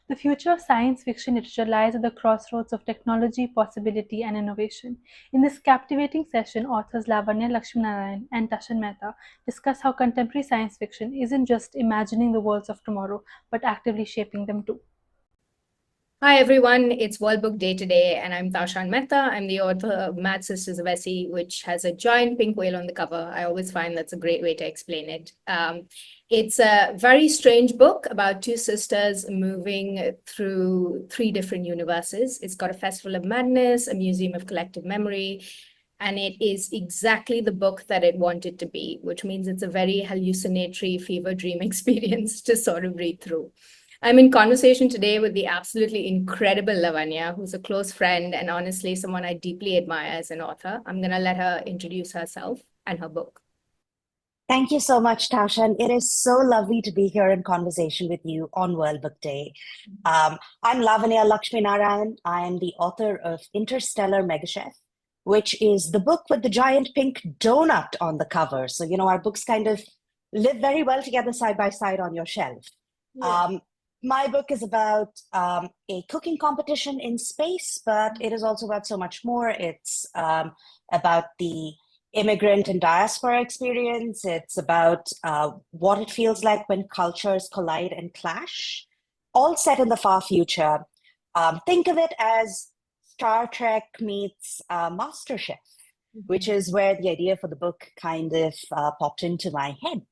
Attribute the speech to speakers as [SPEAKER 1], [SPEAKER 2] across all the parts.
[SPEAKER 1] The future of science fiction literature lies at the crossroads of technology, possibility, and innovation. In this captivating session, authors Lavanya, Lakshminarayan, and Tashan Mehta discuss how contemporary science fiction isn't just imagining the worlds of tomorrow, but actively shaping them too.
[SPEAKER 2] Hi everyone, it's World Book Day today, and I'm Tashan Mehta. I'm the author of Mad Sisters of Essie, which has a giant pink whale on the cover. I always find that's a great way to explain it. It's a very strange book about two sisters moving through three different universes. It's got a festival of madness, a museum of collective memory, and it is exactly the book that it wanted to be, which means it's a very hallucinatory fever dream experience to sort of read through. I'm in conversation today with the absolutely incredible Lavanya, who's a close friend and honestly someone I deeply admire as an author. I'm going to let her introduce herself and her book.
[SPEAKER 3] Thank you so much, Tashan. It is so lovely to be here in conversation with you on World Book Day. I'm Lavanya Lakshminarayan. I am the author of Interstellar Megachef, which is the book with the giant pink donut on the cover. So, our books kind of live very well together side by side on your shelf. Yeah. My book is about a cooking competition in space, but it is also about so much more. It's about the immigrant and diaspora experience. It's about what it feels like when cultures collide and clash, all set in the far future. Think of it as Star Trek meets MasterChef, which is where the idea for the book kind of popped into my head.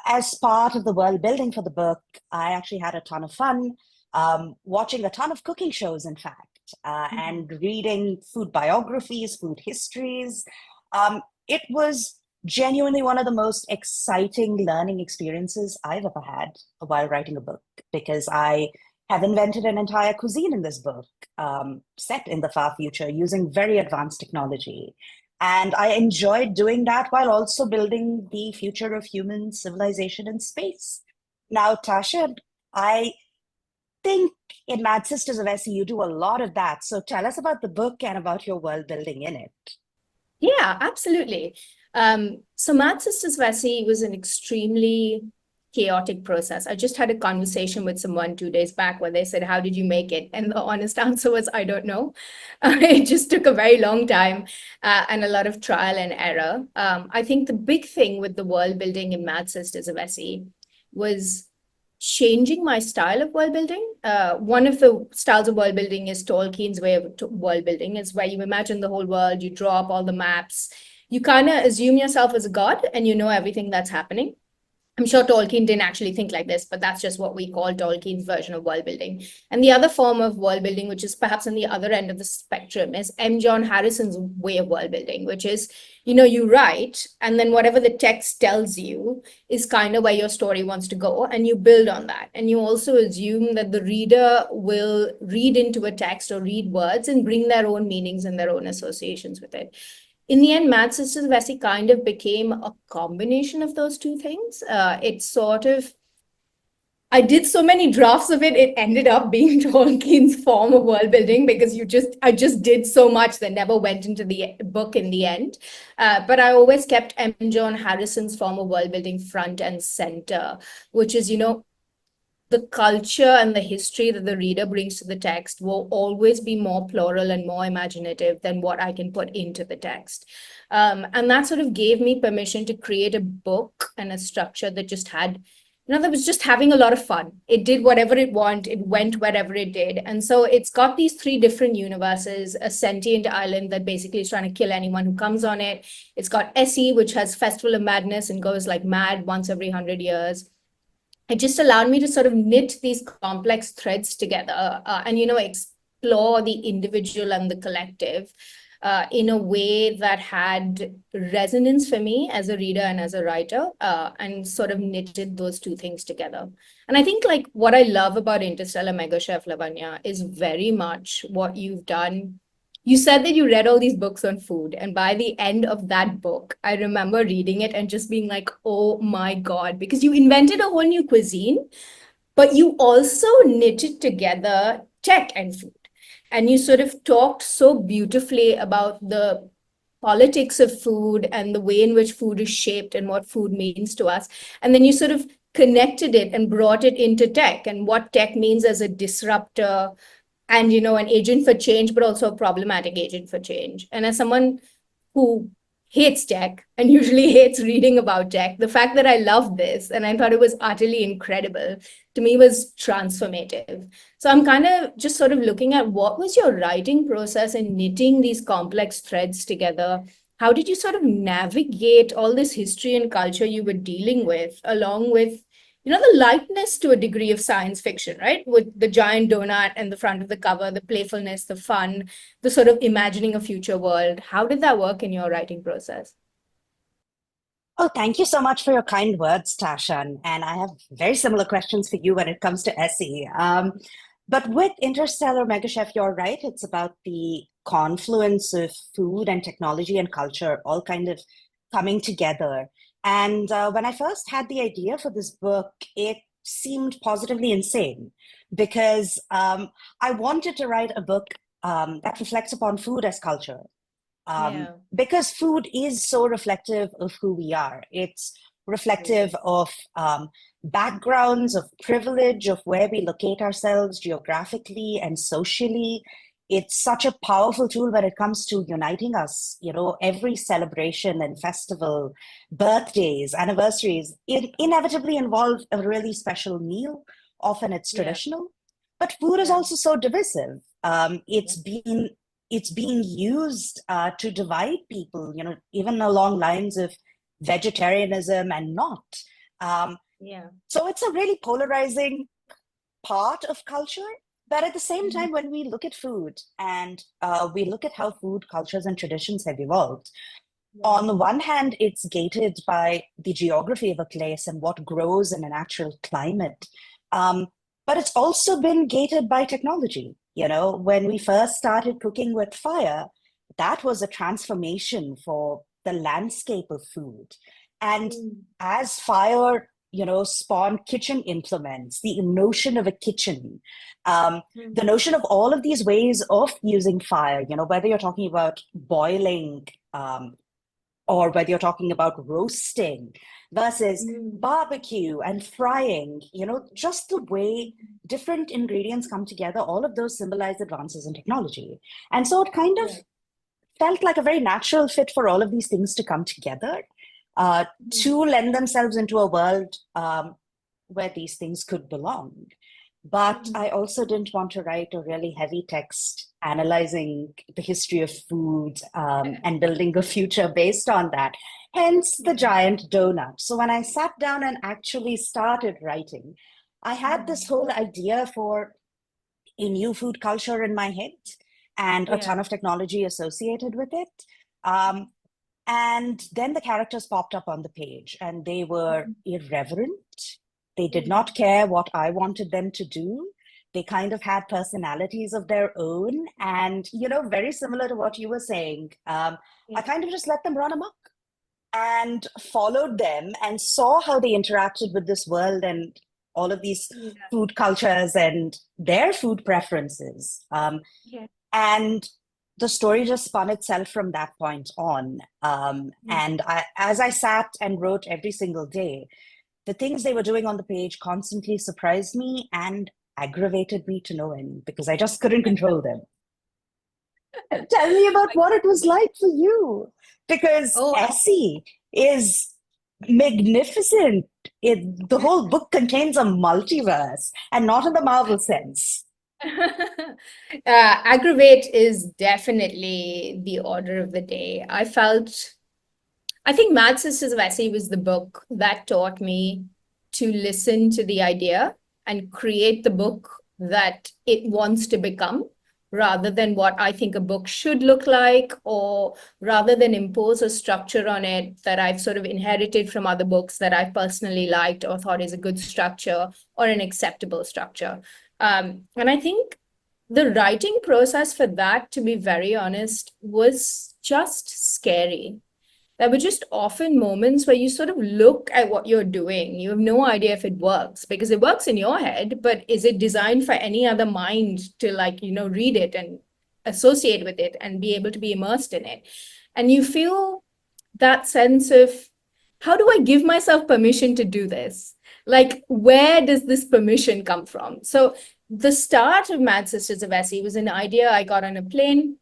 [SPEAKER 3] As part of the world building for the book, I actually had a ton of fun watching a ton of cooking shows, in fact, and reading food biographies, food histories. It was genuinely one of the most exciting learning experiences I've ever had while writing a book, because I have invented an entire cuisine in this book, set in the far future using very advanced technology. And I enjoyed doing that while also building the future of human civilization in space. Now, Tasha, I think in Mad Sisters of Essie, you do a lot of that. So tell us about the book and about your world building in it.
[SPEAKER 2] Yeah, absolutely. So Mad Sisters of Essie was an extremely chaotic process. I just had a conversation with someone 2 days back where they said, how did you make it? And the honest answer was, I don't know. It just took a very long time and a lot of trial and error. I think the big thing with the world building in Mad Sisters of Essie was changing my style of world building. One of the styles of world building is Tolkien's way of world building, is where you imagine the whole world, you draw up all the maps, you kind of assume yourself as a god and you know everything that's happening. I'm sure Tolkien didn't actually think like this, but that's just what we call Tolkien's version of world building. And the other form of world building, which is perhaps on the other end of the spectrum, is M. John Harrison's way of world building, which is, you write, and then whatever the text tells you is kind of where your story wants to go, and you build on that. And you also assume that the reader will read into a text or read words and bring their own meanings and their own associations with it. In the end, Mad Sisters of Essie kind of became a combination of those two things. I did so many drafts of it, it ended up being Tolkien's form of world building, because I just did so much that never went into the book in the end. But I always kept M. John Harrison's form of world building front and center, which is, the culture and the history that the reader brings to the text will always be more plural and more imaginative than what I can put into the text. And that sort of gave me permission to create a book and a structure that just had, that was just having a lot of fun. It did whatever it wanted, it went wherever it did. And so it's got these three different universes: a sentient island that basically is trying to kill anyone who comes on it. It's got Essie, which has Festival of Madness and goes like mad once every 100 years. It just allowed me to sort of knit these complex threads together and, explore the individual and the collective in a way that had resonance for me as a reader and as a writer, and sort of knitted those two things together. And I think what I love about Interstellar Megachef, Lavanya, is very much what you've done. You said that you read all these books on food, and by the end of that book, I remember reading it and just being like, oh my God, because you invented a whole new cuisine, but you also knitted together tech and food. And you sort of talked so beautifully about the politics of food and the way in which food is shaped and what food means to us. And then you sort of connected it and brought it into tech and what tech means as a disruptor and, an agent for change, but also a problematic agent for change. And as someone who hates tech and usually hates reading about tech, the fact that I loved this and I thought it was utterly incredible to me was transformative. So I'm kind of just sort of looking at what was your writing process in knitting these complex threads together? How did you sort of navigate all this history and culture you were dealing with, along with, the lightness to a degree of science fiction, right? With the giant donut and the front of the cover, the playfulness, the fun, the sort of imagining a future world. How did that work in your writing process?
[SPEAKER 3] Oh, thank you so much for your kind words, Tashan. And I have very similar questions for you when it comes to SE. But with Interstellar Megachef, you're right. It's about the confluence of food and technology and culture all kind of coming together. And when I first had the idea for this book, it seemed positively insane because I wanted to write a book that reflects upon food as culture. Because food is so reflective of who we are. It's reflective of backgrounds, of privilege, of where we locate ourselves geographically and socially. It's such a powerful tool when it comes to uniting us. Every celebration and festival, birthdays, anniversaries, inevitably involve a really special meal. Often it's traditional, but food is also so divisive. It's being used to divide people, even along lines of vegetarianism and not. So it's a really polarizing part of culture. But at the same time, when we look at food and we look at how food cultures and traditions have evolved, on the one hand, it's gated by the geography of a place and what grows in a natural climate. But it's also been gated by technology. When we first started cooking with fire, that was a transformation for the landscape of food. And as fire, spawned kitchen implements, the notion of a kitchen, the notion of all of these ways of using fire, whether you're talking about boiling or whether you're talking about roasting versus barbecue and frying, just the way different ingredients come together, all of those symbolize advances in technology. And so it kind of felt like a very natural fit for all of these things to come together to lend themselves into a world where these things could belong. But I also didn't want to write a really heavy text analyzing the history of food and building a future based on that. Hence the giant donut. So when I sat down and actually started writing, I had this whole idea for a new food culture in my head and a ton of technology associated with it. And then the characters popped up on the page and they were irreverent. They did not care what I wanted them to do. They kind of had personalities of their own. And, very similar to what you were saying, I kind of just let them run amok and followed them and saw how they interacted with this world and all of these food cultures and their food preferences. And the story just spun itself from that point on. And as I sat and wrote every single day, the things they were doing on the page constantly surprised me and aggravated me to no end because I just couldn't control them. Tell me about what it was like for you, because Essie is magnificent. The whole book contains a multiverse and not in the Marvel sense.
[SPEAKER 2] Aggravate is definitely the order of the day. I think Mad Sisters of Essie was the book that taught me to listen to the idea and create the book that it wants to become, rather than what I think a book should look like, or rather than impose a structure on it that I've sort of inherited from other books that I've personally liked or thought is a good structure or an acceptable structure. And I think the writing process for that, to be very honest, was just scary. There were just often moments where you sort of look at what you're doing. You have no idea if it works because it works in your head, but is it designed for any other mind to read it and associate with it and be able to be immersed in it? And you feel that sense of, how do I give myself permission to do this? Like, where does this permission come from? So the start of Mad Sisters of Essie was an idea I got on a plane.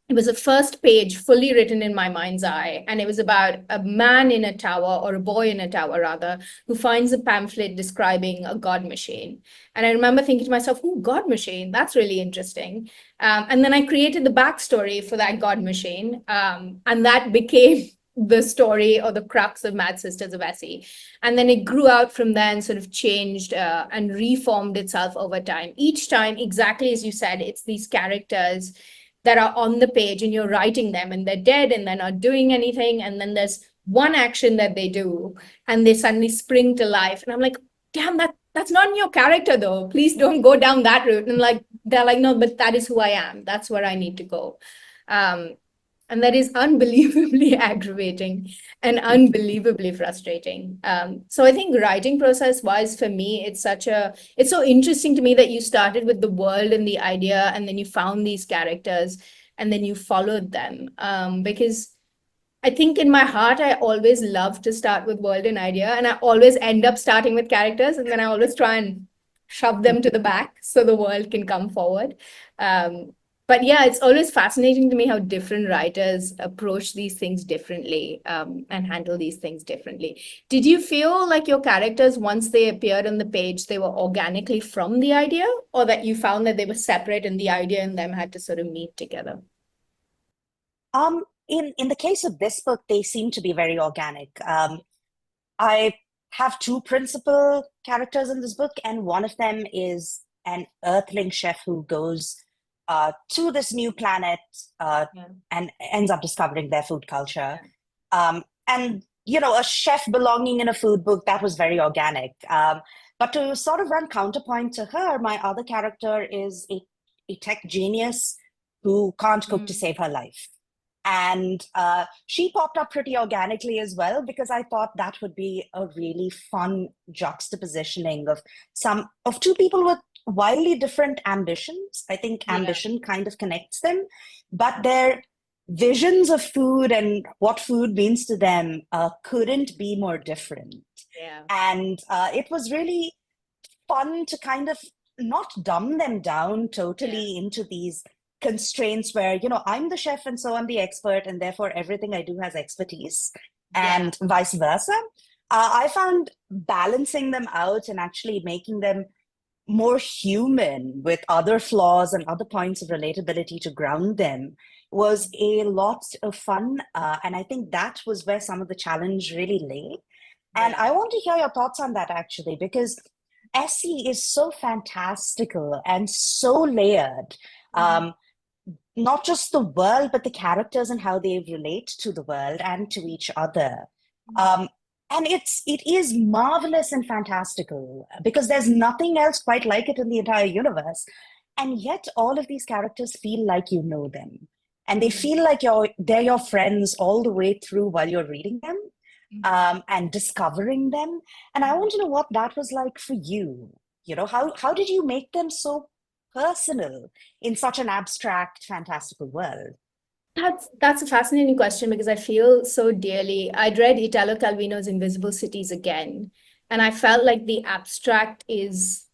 [SPEAKER 2] It was a first page fully written in my mind's eye. And it was about a man in a tower, or a boy in a tower rather, who finds a pamphlet describing a God machine. And I remember thinking to myself, oh, God machine, that's really interesting. And then I created the backstory for that God machine. And that became the story or the crux of Mad Sisters of Essie. And then it grew out from there and sort of changed and reformed itself over time. Each time, exactly as you said, it's these characters that are on the page and you're writing them and they're dead and they're not doing anything. And then there's one action that they do and they suddenly spring to life. And I'm like, damn, that's not in your character though. Please don't go down that route. And like, they're like, no, but that is who I am. That's where I need to go. And that is unbelievably aggravating and unbelievably frustrating. So I think writing process wise for me, it's so interesting to me that you started with the world and the idea, and then you found these characters and then you followed them. Because I think in my heart, I always love to start with world and idea, and I always end up starting with characters, and then I always try and shove them to the back so the world can come forward. But yeah, it's always fascinating to me how different writers approach these things differently and handle these things differently. Did you feel like your characters, once they appeared on the page, they were organically from the idea, or that you found that they were separate and the idea and them had to sort of meet together?
[SPEAKER 3] In the case of this book, they seem to be very organic. I have two principal characters in this book, and one of them is an Earthling chef who goes to this new planet and ends up discovering their food culture. And, you know, a chef belonging in a food book, that was very organic. But to sort of run counterpoint to her, my other character is a tech genius who can't cook to save her life. And she popped up pretty organically as well, because I thought that would be a really fun juxtapositioning of two people with wildly different ambitions. I think ambition kind of connects them, but their visions of food and what food means to them couldn't be more different. And it was really fun to kind of not dumb them down totally into these constraints where, you know, I'm the chef and so I'm the expert, and therefore everything I do has expertise, and vice versa. I found balancing them out and actually making them more human with other flaws and other points of relatability to ground them was a lot of fun. And I think that was where some of the challenge really lay. And I want to hear your thoughts on that, actually, because Essie is so fantastical and so layered. Not just the world, but the characters and how they relate to the world and to each other. And it is marvelous and fantastical, because there's nothing else quite like it in the entire universe. And yet all of these characters feel like you know them. And they feel like they're your friends all the way through while you're reading them and discovering them. And I want to know what that was like for you. You know, how did you make them so personal in such an abstract, fantastical world?
[SPEAKER 2] That's a fascinating question, because I feel so dearly. I'd read Italo Calvino's Invisible Cities again, and I felt like the abstract is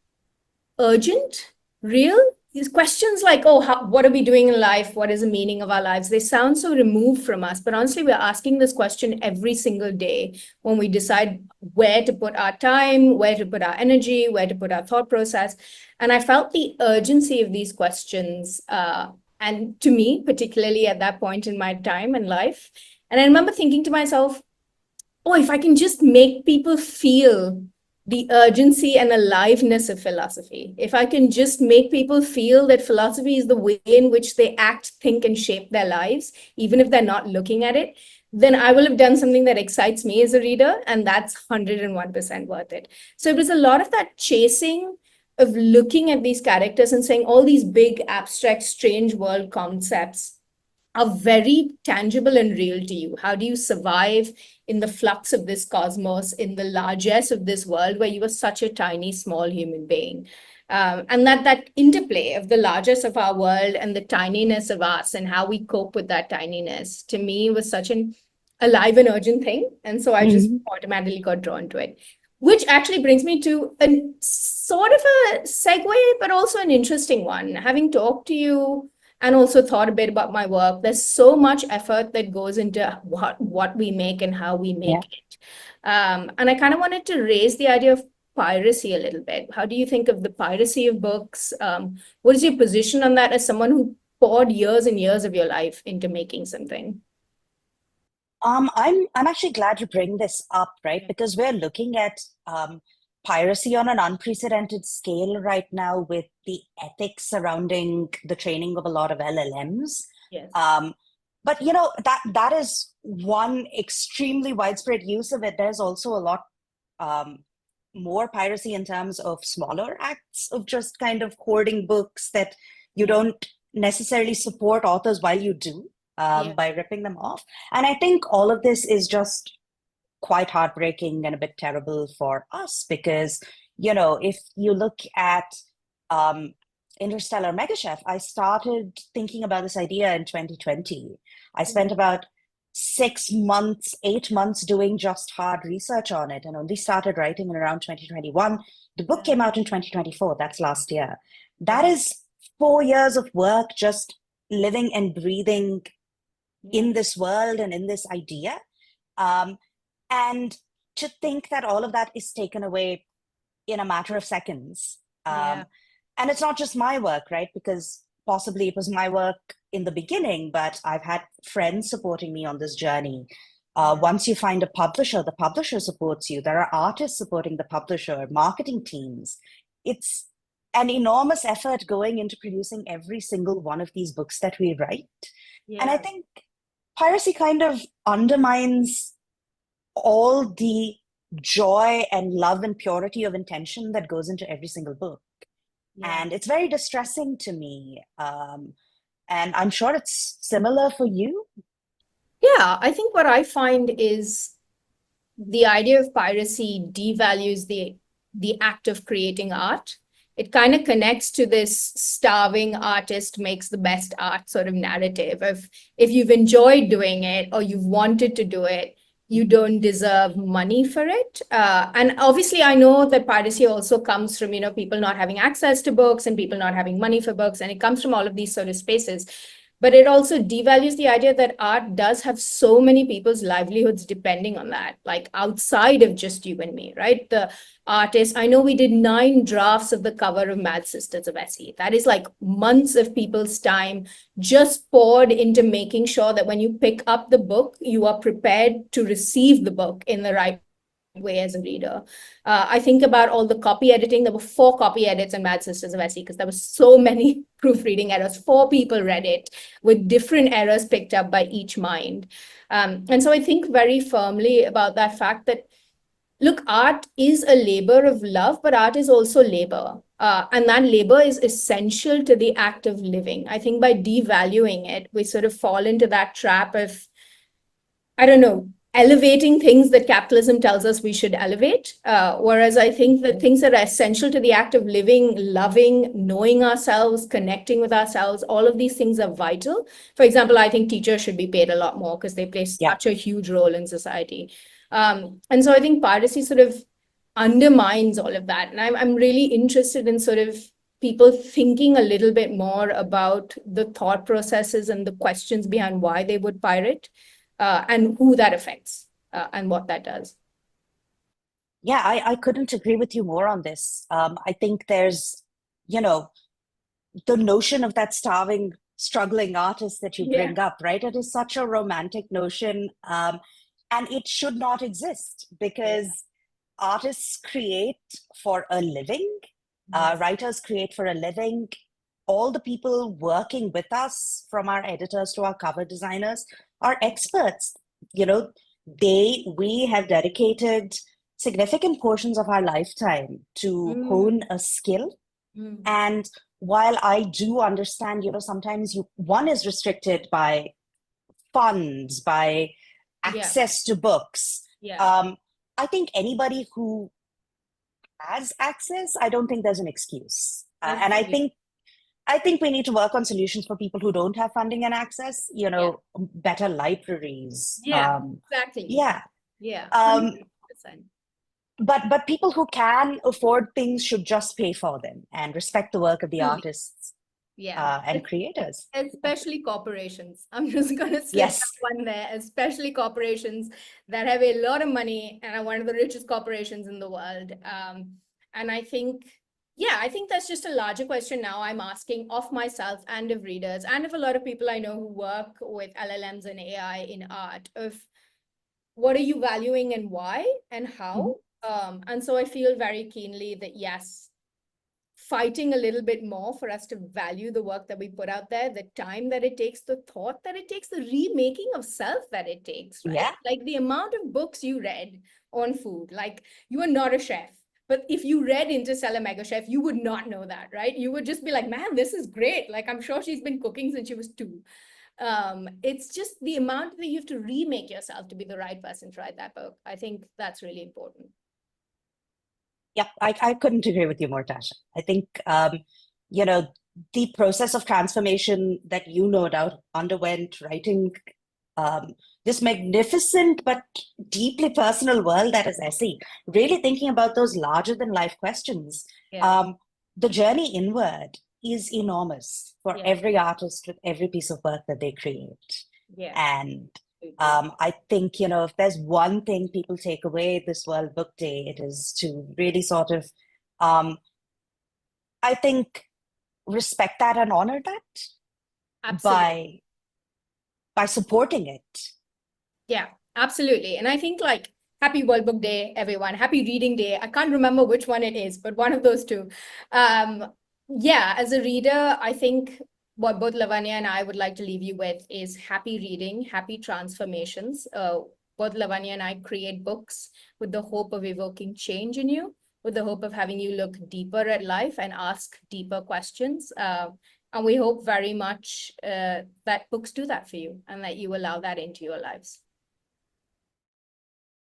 [SPEAKER 2] urgent, real. These questions like, oh, what are we doing in life? What is the meaning of our lives? They sound so removed from us, but honestly, we're asking this question every single day when we decide where to put our time, where to put our energy, where to put our thought process. And I felt the urgency of these questions, and to me, particularly at that point in my time and life. And I remember thinking to myself, oh, if I can just make people feel the urgency and aliveness of philosophy, if I can just make people feel that philosophy is the way in which they act, think, and shape their lives, even if they're not looking at it, then I will have done something that excites me as a reader, and that's 101% worth it. So it was a lot of that chasing of looking at these characters and saying all these big, abstract, strange world concepts are very tangible and real to you. How do you survive in the flux of this cosmos, in the largesse of this world where you are such a tiny, small human being? And that interplay of the largesse of our world and the tininess of us and how we cope with that tininess, to me, was such an alive and urgent thing. And so I just automatically got drawn to it. Which actually brings me to a sort of a segue, but also an interesting one. Having talked to you and also thought a bit about my work, there's so much effort that goes into what we make and how we make it. And I kind of wanted to raise the idea of piracy a little bit. How do you think of the piracy of books? What is your position on that as someone who poured years and years of your life into making something?
[SPEAKER 3] I'm actually glad you bring this up, right? Because we're looking at piracy on an unprecedented scale right now with the ethics surrounding the training of a lot of LLMs.
[SPEAKER 2] Yes.
[SPEAKER 3] But that is one extremely widespread use of it. There's also a lot more piracy in terms of smaller acts of just kind of hoarding books that you don't necessarily support authors while you do. By ripping them off. And I think all of this is just quite heartbreaking and a bit terrible for us because, if you look at Interstellar Megachef, I started thinking about this idea in 2020. I spent about 6 months, 8 months doing just hard research on it and only started writing in around 2021. The book came out in 2024. That's last year. That is 4 years of work just living and breathing in this world and in this idea. And to think that all of that is taken away in a matter of seconds. And it's not just my work, right? Because possibly it was my work in the beginning, but I've had friends supporting me on this journey. Once you find a publisher, the publisher supports you. There are artists supporting the publisher, marketing teams. It's an enormous effort going into producing every single one of these books that we write. And I think piracy kind of undermines all the joy and love and purity of intention that goes into every single book. And it's very distressing to me. And I'm sure it's similar for you.
[SPEAKER 2] Yeah, I think what I find is the idea of piracy devalues the act of creating art. It kind of connects to this starving artist makes the best art sort of narrative of if you've enjoyed doing it or you've wanted to do it, you don't deserve money for it. And obviously, I know that piracy also comes from, people not having access to books and people not having money for books. And it comes from all of these sort of spaces. But it also devalues the idea that art does have so many people's livelihoods depending on that, like outside of just you and me, right? The artist, I know we did 9 drafts of the cover of Mad Sisters of Essie. That is like months of people's time just poured into making sure that when you pick up the book, you are prepared to receive the book in the right way as a reader. I think about all the copy editing. There were 4 copy edits in Mad Sisters of Essie because there were so many proofreading errors. 4 people read it with different errors picked up by each mind. And so I think very firmly about that fact that, look, art is a labor of love, but art is also labor. And that labor is essential to the act of living. I think by devaluing it, we sort of fall into that trap of, I don't know, elevating things that capitalism tells us we should elevate. Whereas I think that things that are essential to the act of living, loving, knowing ourselves, connecting with ourselves, all of these things are vital. For example, I think teachers should be paid a lot more because they play such a huge role in society. And so I think piracy sort of undermines all of that. And I'm really interested in sort of people thinking a little bit more about the thought processes and the questions behind why they would pirate. And who that affects and what that does.
[SPEAKER 3] Yeah, I couldn't agree with you more on this. I think there's, the notion of that starving, struggling artist that you bring up, right? It is such a romantic notion, and it should not exist because artists create for a living, writers create for a living. All the people working with us, from our editors to our cover designers, are experts. We have dedicated significant portions of our lifetime to hone a skill. And while I do understand, sometimes one is restricted by funds, by access to books. I think anybody who has access, I don't think there's an excuse. And I think we need to work on solutions for people who don't have funding and access, better libraries.
[SPEAKER 2] Exactly.
[SPEAKER 3] Yeah.
[SPEAKER 2] 100%.
[SPEAKER 3] but people who can afford things should just pay for them and respect the work of the
[SPEAKER 2] Truly.
[SPEAKER 3] artists
[SPEAKER 2] Yeah.
[SPEAKER 3] and creators.
[SPEAKER 2] Especially corporations. I'm just going to slip
[SPEAKER 3] Yes.
[SPEAKER 2] that one there, especially corporations that have a lot of money and are one of the richest corporations in the world. And I think, yeah, I think that's just a larger question now I'm asking of myself and of readers and of a lot of people I know who work with LLMs and AI in art of what are you valuing and why and how? And so I feel very keenly that, yes, fighting a little bit more for us to value the work that we put out there, the time that it takes, the thought that it takes, the remaking of self that it takes, right?
[SPEAKER 3] Yeah.
[SPEAKER 2] Like the amount of books you read on food, like you are not a chef, but if you read Interstellar Megachef, you would not know that, right? You would just be like, man, this is great. Like, I'm sure she's been cooking since she was 2. It's just the amount that you have to remake yourself to be the right person to write that book. I think that's really important.
[SPEAKER 3] Yep, I couldn't agree with you more, Tasha. I think, the process of transformation that you no doubt underwent writing this magnificent but deeply personal world that is Essie, really thinking about those larger than life questions.
[SPEAKER 2] Yeah.
[SPEAKER 3] The journey inward is enormous for
[SPEAKER 2] Yeah.
[SPEAKER 3] every artist with every piece of work that they create.
[SPEAKER 2] Yeah.
[SPEAKER 3] And I think, if there's one thing people take away this World Book Day, it is to really sort of, I think, respect that and honor that
[SPEAKER 2] Absolutely.
[SPEAKER 3] by supporting it.
[SPEAKER 2] Yeah, absolutely. And I think like happy World Book Day, everyone. Happy Reading Day. I can't remember which one it is, but one of those two. Yeah, as a reader, I think what both Lavanya and I would like to leave you with is happy reading, happy transformations. Both Lavanya and I create books with the hope of evoking change in you, with the hope of having you look deeper at life and ask deeper questions. And we hope very much that books do that for you and that you allow that into your lives.